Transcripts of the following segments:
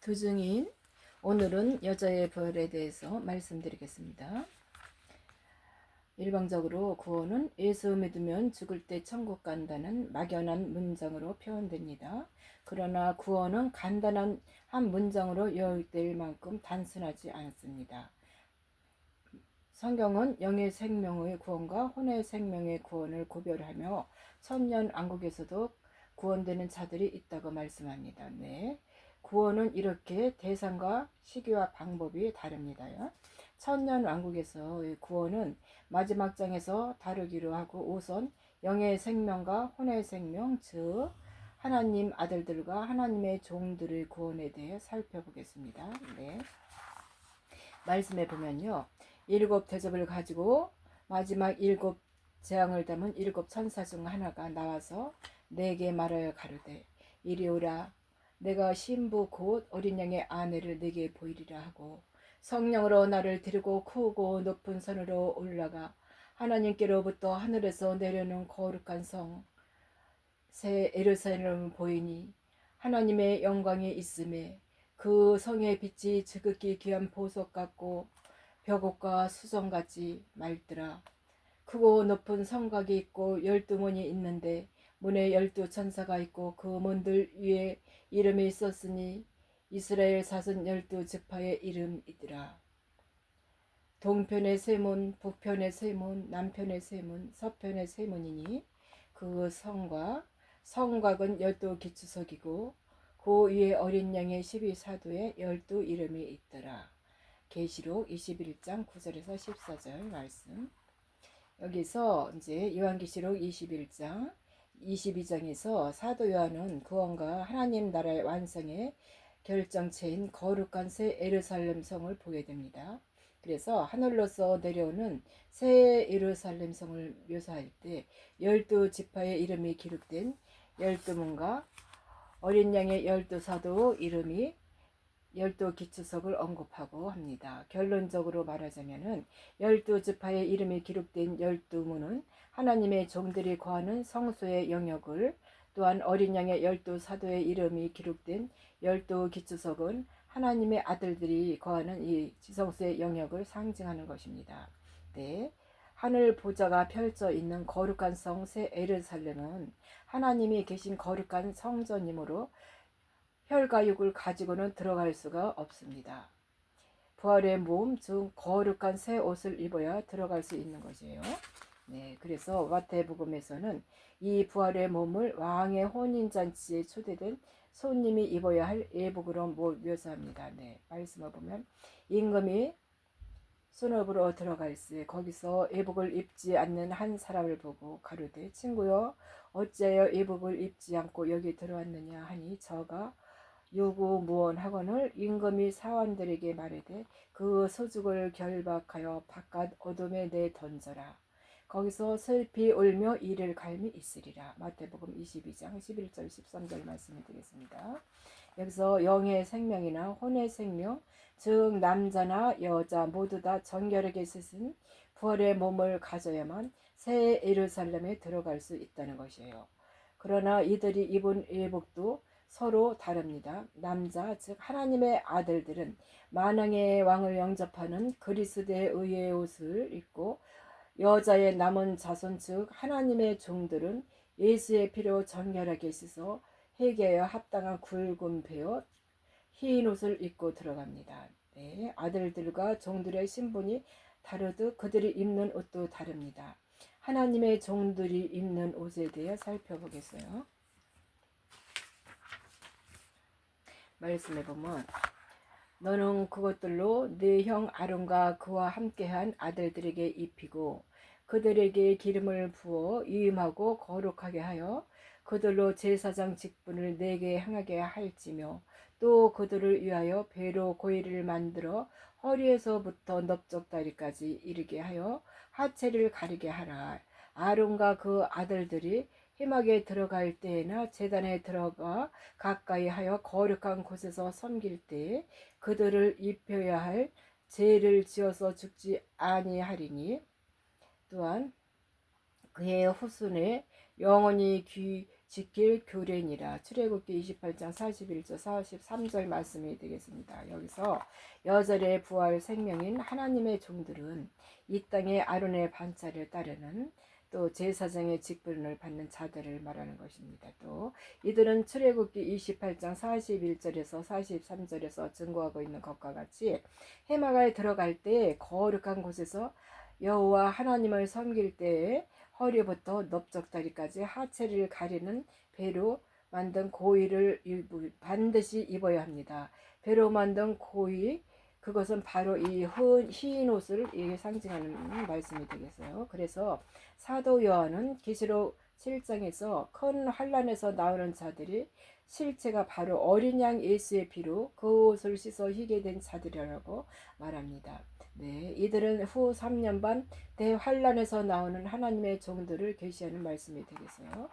두증인 오늘은 여자의 부활에 대해서 말씀드리겠습니다. 일방적으로 구원은 예수 믿으면 죽을 때 천국 간다는 막연한 문장으로 표현됩니다. 그러나 구원은 간단한 한 문장으로 요약될 만큼 단순하지 않습니다. 성경은 영의 생명의 구원과 혼의 생명의 구원을 구별하며 천년왕국에서도 구원되는 자들이 있다고 말씀합니다. 네. 구원은 이렇게 대상과 시기와 방법이 다릅니다. 천년왕국에서의 구원은 마지막 장에서 다루기로 하고 우선 영의 생명과 혼의 생명, 즉 하나님 아들들과 하나님의 종들의 구원에 대해 살펴보겠습니다. 네. 말씀해 보면요. 일곱 대접을 가지고 마지막 일곱 재앙을 담은 일곱 천사 중 하나가 나와서 내게 말하여 가로되 이리 오라. 내가 신부 곧 어린 양의 아내를 내게 보이리라 하고 성령으로 나를 데리고 크고 높은 산으로 올라가 하나님께로부터 하늘에서 내려오는 거룩한 성 새 예루살렘을 보이니 하나님의 영광이 있음에 그 성의 빛이 지극히 귀한 보석 같고 벽옥과 수정같이 맑더라. 크고 높은 성곽이 있고 12문이 있는데 문에 12천사가 있고 그 문들 위에 이름이 있었으니 이스라엘 사선 12지파의 이름이더라. 동편의 세 문, 북편의 세 문, 남편의 세 문, 서편의 세 문이니 그 성곽은 12기초석이고 그 위에 어린 양의 12사도의 12 이름이 있더라. 계시록 21장 9절에서 14절 말씀. 여기서 이제 요한계시록 21장 22장에서 사도 요한은 구원과 하나님 나라의 완성의 결정체인 거룩한 새 예루살렘 성을 보게 됩니다. 그래서 하늘로서 내려오는 새 예루살렘 성을 묘사할 때 12지파의 이름이 기록된 12문과 어린 양의 12사도 이름이 12기초석을 언급하고 합니다. 결론적으로 말하자면 12지파의 이름이 기록된 12문은 하나님의 종들이 거하는 성소의 영역을, 또한 어린 양의 12사도의 이름이 기록된 12기초석은 하나님의 아들들이 거하는 이 지성소의 영역을 상징하는 것입니다. 네. 하늘 보좌가 펼쳐 있는 거룩한 성 새 예루살렘은 하나님이 계신 거룩한 성전이므로 혈과육을 가지고는 들어갈 수가 없습니다. 부활의 몸, 즉 거룩한 새 옷을 입어야 들어갈 수 있는 것이에요. 네, 그래서 마태복음에서는 이 부활의 몸을 왕의 혼인잔치에 초대된 손님이 입어야 할 예복으로 묘사합니다. 네, 말씀을 보면 임금이 수업으로 들어갈새 거기서 예복을 입지 않는 한 사람을 보고 가로되 친구여 어찌하여 예복을 입지 않고 여기 들어왔느냐 하니 저가 요구무원하거늘 임금이 사원들에게 말하되 그 소죽을 결박하여 바깥 어둠에 내던져라. 거기서 슬피 울며 이를 갈미 있으리라. 마태복음 22장 11절 13절 말씀을 드리겠습니다. 여기서 영의 생명이나 혼의 생명, 즉 남자나 여자 모두 다 정결하게 씻은 부활의 몸을 가져야만 새 예루살렘에 들어갈 수 있다는 것이에요. 그러나 이들이 입은 예복도 서로 다릅니다. 남자, 즉 하나님의 아들들은 만왕의 왕을 영접하는 그리스도의 의의 옷을 입고, 여자의 남은 자손 즉 하나님의 종들은 예수의 피로 정결하게 씻어 회개하여 합당한 굵은 베옷 흰 옷을 입고 들어갑니다. 네, 아들들과 종들의 신분이 다르듯 그들이 입는 옷도 다릅니다. 하나님의 종들이 입는 옷에 대해 살펴보겠어요. 말씀해 보면 너는 그것들로 네 형 아론과 그와 함께한 아들들에게 입히고 그들에게 기름을 부어 위임하고 거룩하게 하여 그들로 제사장 직분을 내게 행하게 할지며 또 그들을 위하여 배로 고이를 만들어 허리에서부터 넓적다리까지 이르게 하여 하체를 가리게 하라. 아론과 그 아들들이 회막에 들어갈 때에나 제단에 들어가 가까이 하여 거룩한 곳에서 섬길 때에 그들을 입혀야 할 죄를 지어서 죽지 아니하리니, 또한 그의 후손에 영원히 지킬 교례니라. 출애굽기 28장 41절 43절 말씀이 되겠습니다. 여기서 여절의 부활 생명인 하나님의 종들은 이 땅의 아론의 반차를 따르는 또 제사장의 직분을 받는 자들을 말하는 것입니다. 또 이들은 출애굽기 28장 41절에서 43절에서 증거하고 있는 것과 같이 해마가에 들어갈 때 거룩한 곳에서 여호와 하나님을 섬길 때에 허리부터 넓적다리까지 하체를 가리는 배로 만든 고위를 반드시 입어야 합니다. 배로 만든 고위, 그것은 바로 이 흰 옷을 상징하는 말씀이 되겠어요. 그래서 사도 요한은 계시록 7장에서 큰 환란에서 나오는 자들이 실체가 바로 어린 양 예수의 피로 그 옷을 씻어 희게 된 자들이라고 말합니다. 네, 이들은 후 3년 반 대환란에서 나오는 하나님의 종들을 계시하는 말씀이 되겠어요.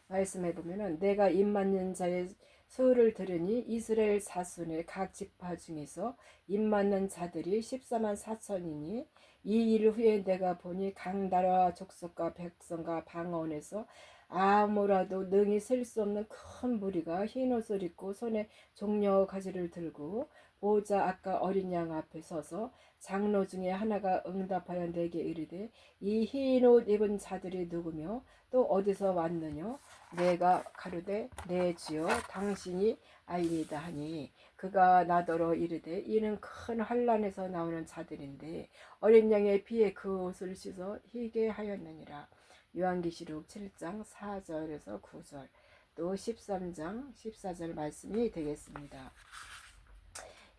말씀해 보면은 내가 입 맞는 자의 소를 들으니 이스라엘 사순의 각 지파 중에서 입 맞는 자들이 14만 4천이니 이 일 후에 내가 보니 각 나라 족속과 백성과 방언에서 아무라도 능히 셀 수 없는 큰 무리가 흰옷을 입고 손에 종려 가지를 들고 보좌 아까 어린 양 앞에 서서 장로 중에 하나가 응답하여 내게 이르되 이 흰옷 입은 자들이 누구며 또 어디서 왔느냐. 내가 가로되 내 주여 당신이 알리다 하니 그가 나더러 이르되 이는 큰 환란에서 나오는 자들인데 어린 양의 피에 그 옷을 씻어 희게 하였느니라. 요한계시록 7장 4절에서 9절 또 13장 14절 말씀이 되겠습니다.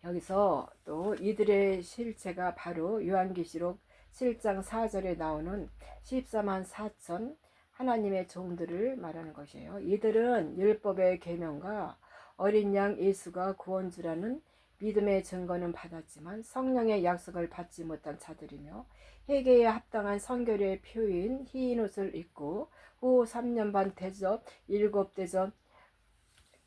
여기서 또 이들의 실체가 바로 요한계시록 7장 4절에 나오는 14만 4천 하나님의 종들을 말하는 것이에요. 이들은 율법의 계명과 어린 양 예수가 구원주라는 믿음의 증거는 받았지만 성령의 약속을 받지 못한 자들이며 회개에 합당한 성결의 표인 흰 옷을 입고 후 3년 반 대접 7대접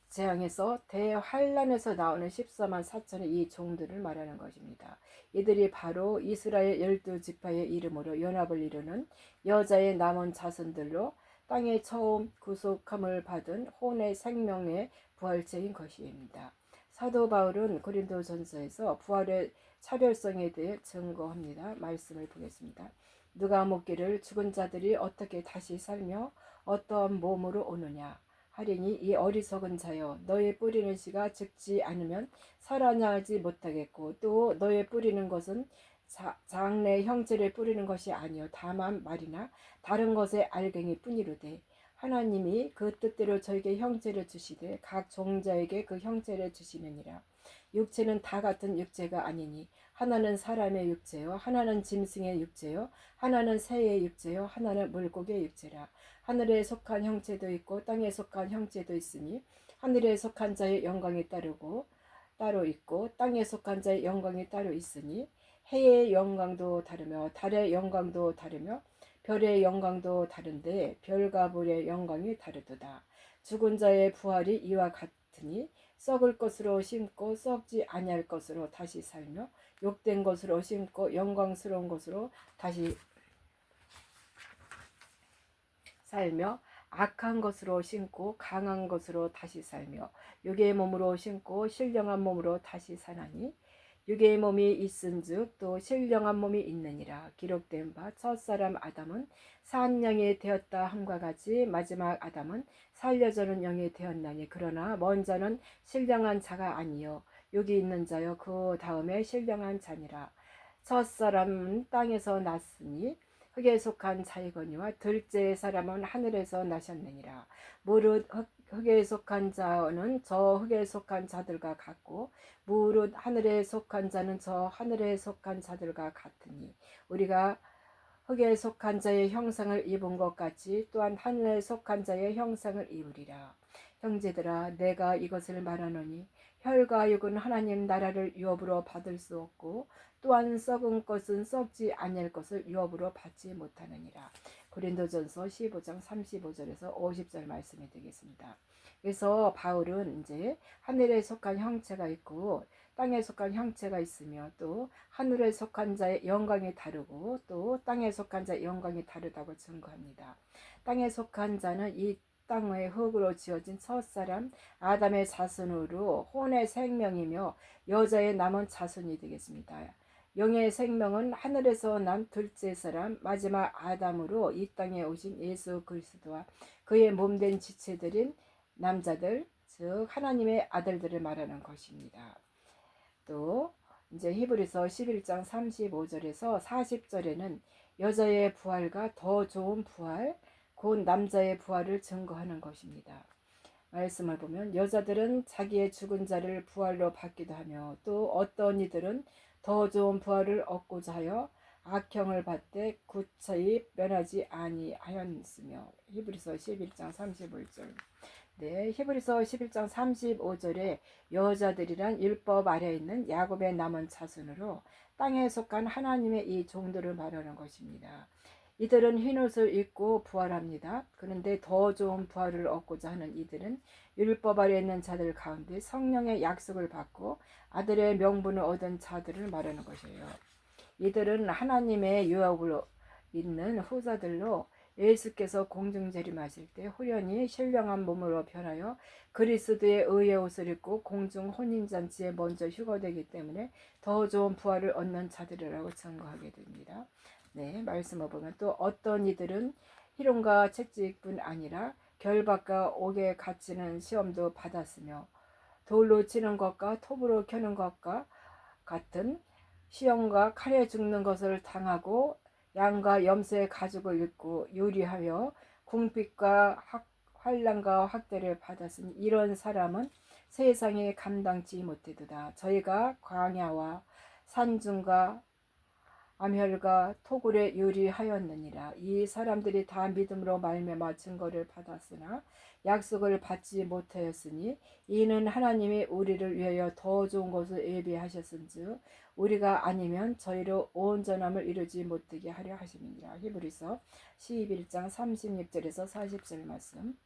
재앙에서 대환란에서 나오는 14만 4천의 이 종들을 말하는 것입니다. 이들이 바로 이스라엘 12지파의 이름으로 연합을 이루는 여자의 남은 자손들로 땅에 처음 구속함을 받은 혼의 생명의 부활체인 것입니다. 사도 바울은 고린도전서에서 부활의 차별성에 대해 증거합니다. 말씀을 보겠습니다. 누가 묻기를 죽은 자들이 어떻게 다시 살며 어떠한 몸으로 오느냐 하리니 이 어리석은 자여 너의 뿌리는 씨가 적지 않으면 살아나지 못하겠고 또 너의 뿌리는 것은 장래 형체를 뿌리는 것이 아니요 다만 말이나 다른 것의 알갱이 뿐이로되 하나님이 그 뜻대로 저에게 형체를 주시되 각 종자에게 그 형체를 주시느니라. 육체는 다 같은 육체가 아니니 하나는 사람의 육체요 하나는 짐승의 육체요 하나는 새의 육체요 하나는 물고기의 육체라. 하늘에 속한 형체도 있고 땅에 속한 형체도 있으니 하늘에 속한 자의 영광이 따로 있고 땅에 속한 자의 영광이 따로 있으니 해의 영광도 다르며 달의 영광도 다르며 별의 영광도 다른데 별과 불의 영광이 다르도다. 죽은 자의 부활이 이와 같으니 썩을 것으로 심고 썩지 아니할 것으로 다시 살며 욕된 것으로 심고 영광스러운 것으로 다시 살며 악한 것으로 심고 강한 것으로 다시 살며 육의 몸으로 심고 신령한 몸으로 다시 사나니 육의 몸이 있은즉 또 신령한 몸이 있느니라. 기록된 바 첫사람 아담은 산 영이 되었다 함과 같이 마지막 아담은 살려주는 영이 되었나니 그러나 먼저는 신령한 자가 아니요 육이 있는 자요 그 다음에 신령한 자니라. 첫사람은 땅에서 났으니 흙에 속한 자이거니와 둘째 사람은 하늘에서 나셨느니라. 무릇 흙에 속한 자는 저 흙에 속한 자들과 같고 무릇 하늘에 속한 자는 저 하늘에 속한 자들과 같으니 우리가 흙에 속한 자의 형상을 입은 것 같이 또한 하늘에 속한 자의 형상을 입으리라. 형제들아 내가 이것을 말하노니 혈과 육은 하나님 나라를 유업으로 받을 수 없고 또한 썩은 것은 썩지 아니할 것을 유업으로 받지 못하느니라. 고린도전서 15장 35절에서 50절 말씀이 되겠습니다. 그래서 바울은 이제 하늘에 속한 형체가 있고 땅에 속한 형체가 있으며 또 하늘에 속한 자의 영광이 다르고 또 땅에 속한 자의 영광이 다르다고 증거합니다. 땅에 속한 자는 이 땅의 흙으로 지어진 첫사람 아담의 자손으로 혼의 생명이며 여자의 남은 자손이 되겠습니다. 영의 생명은 하늘에서 난 둘째 사람 마지막 아담으로 이 땅에 오신 예수 그리스도와 그의 몸된 지체들인 남자들, 즉 하나님의 아들들을 말하는 것입니다. 또 이제 히브리서 11장 35절에서 40절에는 여자의 부활과 더 좋은 부활, 곧 남자의 부활을 증거하는 것입니다. 말씀을 보면 여자들은 자기의 죽은 자를 부활로 받기도 하며 또 어떤 이들은 더 좋은 부활을 얻고자 하여 악형을 받되 구차히 면하지 아니하였으며. 히브리서 11장 35절. 네, 히브리서 11장 35절에 여자들이란 율법 아래에 있는 야곱의 남은 자손으로 땅에 속한 하나님의 이 종들을 말하는 것입니다. 이들은 흰옷을 입고 부활합니다. 그런데 더 좋은 부활을 얻고자 하는 이들은 율법 아래에 있는 자들 가운데 성령의 약속을 받고 아들의 명분을 얻은 자들을 말하는 것이에요. 이들은 하나님의 유업을 있는 후사들로 예수께서 공중 재림하실 때 후련히 신령한 몸으로 변하여 그리스도의 의의 옷을 입고 공중 혼인잔치에 먼저 휴거되기 때문에 더 좋은 부활을 얻는 자들이라고 증거하게 됩니다. 네, 말씀을 보면 또 어떤 이들은 희롱과 채찍뿐 아니라 결박과 옥에 갇히는 시험도 받았으며 돌로 치는 것과 톱으로 켜는 것과 같은 시험과 칼에 죽는 것을 당하고 양과 염소의 가죽을 입고 요리하여 궁핍과 환난과 학대를 받았으니 이런 사람은 세상에 감당치 못해도다. 저희가 광야와 산중과 암혈과 토굴에 요리하였느니라. 이 사람들이 다 믿음으로 말미암아 증거를 받았으나 약속을 받지 못하였으니 이는 하나님이 우리를 위하여 더 좋은 것을 예비하셨은즉 우리가 아니면 저희로 온전함을 이루지 못하게 하려 하심이니라. 히브리서 11장 36절에서 40절 말씀.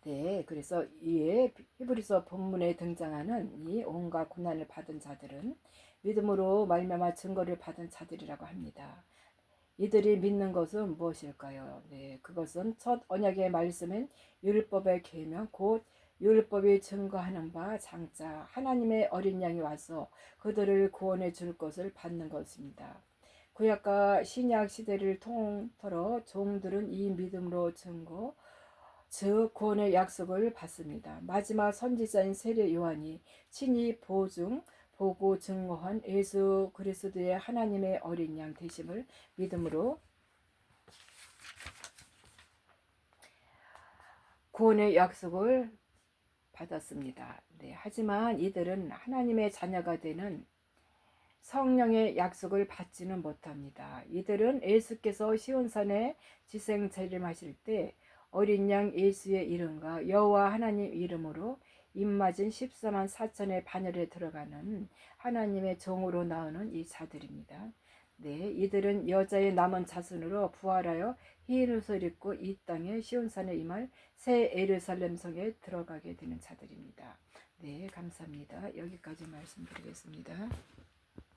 네, 그래서 이에 히브리서 본문에 등장하는 이 온갖 고난을 받은 자들은 믿음으로 말미암아 증거를 받은 자들이라고 합니다. 이들이 믿는 것은 무엇일까요? 네, 그것은 첫 언약의 말씀인 율법의 계명 곧 율법이 증거하는 바 장차 하나님의 어린 양이 와서 그들을 구원해 줄 것을 받는 것입니다. 구약과 신약 시대를 통틀어 종들은 이 믿음으로 증거 즉 구원의 약속을 받습니다. 마지막 선지자인 세례 요한이 친히 보고 증거한 예수 그리스도의 하나님의 어린 양 되심을 믿음으로 구원의 약속을 받았습니다. 네, 하지만 이들은 하나님의 자녀가 되는 성령의 약속을 받지는 못합니다. 이들은 예수께서 시온산에 지생 재림하실 때 어린 양 예수의 이름과 여호와 하나님 이름으로 입맞은 14만 4천의 반열에 들어가는 하나님의 종으로 나오는 이 자들입니다. 네, 이들은 여자의 남은 자손으로 부활하여 흰 옷을 입고 이 땅에 시온산에 임할 새 예루살렘 성에 들어가게 되는 자들입니다. 네, 감사합니다. 여기까지 말씀드리겠습니다.